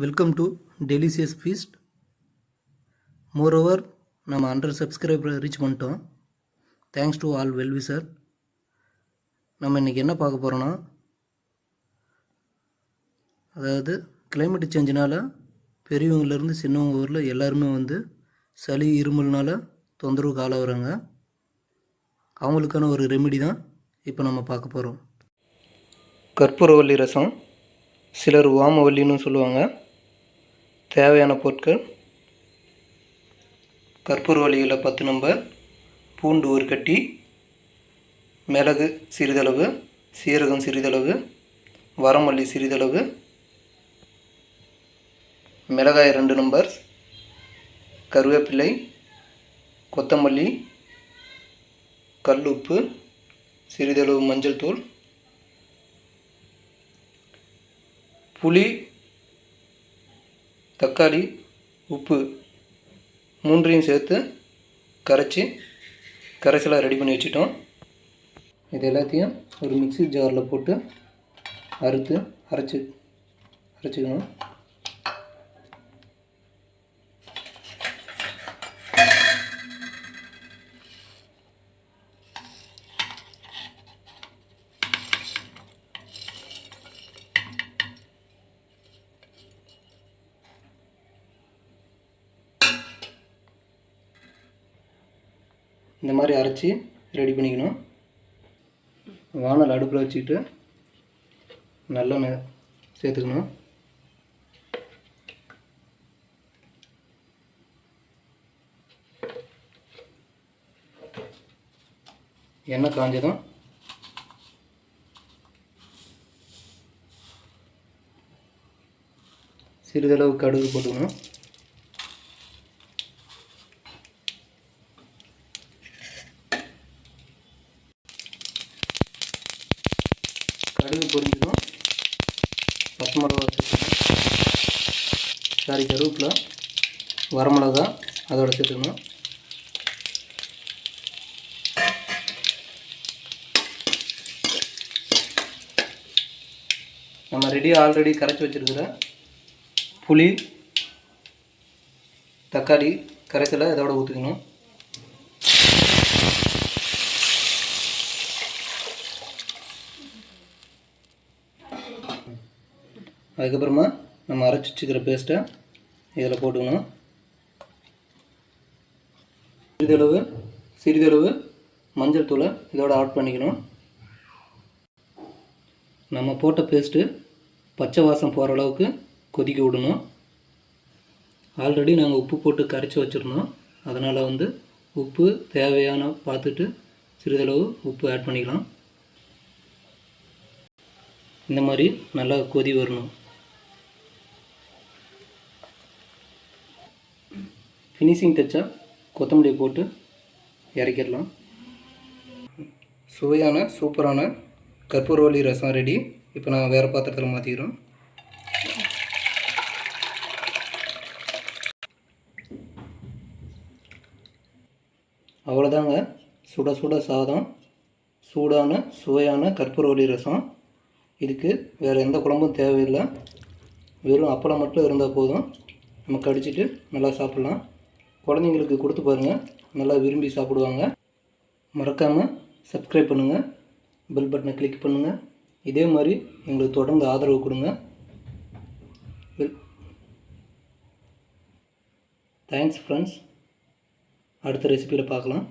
Welcome to Delicious Feast. Moreover, நம்ம 100 subscriber reach பண்ணிட்டோம். Thanks to all wellwisher. நம்ம இன்றைக்கி என்ன பார்க்க போகிறோன்னா, அதாவது கிளைமேட் சேஞ்சினால் பெரியவங்கலேருந்து சின்னவங்க ஊரில் எல்லாருமே சளி இருமல்னால தொந்தரவுக்கு ஆளாகிறாங்க. அவங்களுக்கான ஒரு ரெமெடி தான் இப்போ நம்ம பார்க்க போகிறோம். கற்பூரவள்ளி ரசம், சிலர் வாமவல்லின்னு சொல்லுவாங்க. தேவையான பொருட்கள்: கற்பூரவள்ளியில் 10 நம்பர், பூண்டு ஒரு கட்டி, மிளகு சிறிதளவு, சீரகம் சிறிதளவு, வரமல்லி சிறிதளவு, மிளகாய் 2 நம்பர், கருவேப்பிலை, கொத்தமல்லி, கல்லுப்பு, சிறிதளவு மஞ்சள் தூள், புளி, தக்காளி, உப்பு மூன்றையும் சேர்த்து கரைசலாக ரெடி பண்ணி வச்சுட்டோம். இது எல்லாத்தையும் ஒரு மிக்ஸி ஜாரில் போட்டு அரைச்சிக்கணும். இந்த மாதிரி அரைச்சி ரெடி பண்ணிக்கணும். வானல் அடுப்பில் வச்சுக்கிட்டு நல்லெண்ணெய் சேர்த்துக்கணும். எண்ணெய் காஞ்சதும் சிறிதளவு கடுகு போட்டுக்கணும். கடுகு பொரிஞ்சதும் பச்சை மிளகா சேர்த்துக்கணும். கருவேப்பிலை, வரமிளகா அதோட சேர்த்துக்கணும். நம்ம ஆல்ரெடி கரைச்சி வச்சுருக்கிற புளி, தக்காளி கரைசலை இதோட ஊற்றிக்கணும். அதுக்கப்புறமா நம்ம அரைச்சி வச்சுக்கிற பேஸ்ட்டை இதில் போட்டுக்கணும். சிறிதளவு மஞ்சள் தூளை இதோட ஆட் பண்ணிக்கணும். நம்ம போட்ட பேஸ்ட்டு பச்சை வாசம் போகிற அளவுக்கு கொதிக்க விடணும். ஆல்ரெடி நாங்கள் உப்பு போட்டு கரைச்சி வச்சுருந்தோம். அதனால் உப்பு தேவையான பார்த்துட்டு சிறிதளவு உப்பு ஆட் பண்ணிக்கலாம். இந்த மாதிரி நல்லா கொதி வரணும். ஃபினிஷிங் டச்சாக கொத்தமல்லி போட்டு இறக்கிடலாம். சுவையான சூப்பரான கற்பூரவள்ளி ரசம் ரெடி. இப்போ நான் வேறு பாத்திரத்தில் மாற்றிக்கிறோம். அவ்வளோதாங்க, சுட சுட சாதம், சூடான சுவையான கற்பூரவள்ளி ரசம். இதுக்கு வேறு எந்த குழம்பும் தேவையில்லை. வெறும் அப்பளம் மட்டும் இருந்தால் போதும். நம்ம கடிச்சிட்டு நல்லா சாப்பிட்லாம். குழந்தைங்களுக்கு கொடுத்து பாருங்கள், நல்லா விரும்பி சாப்பிடுவாங்க. மறக்காமல் சப்ஸ்கிரைப் பண்ணுங்கள், பெல் பட்டனை கிளிக் பண்ணுங்கள். இதே மாதிரி எங்களுக்கு தொடர்ந்து ஆதரவு கொடுங்க. Thanks friends. அடுத்த ரெசிபியில் பார்க்கலாம்.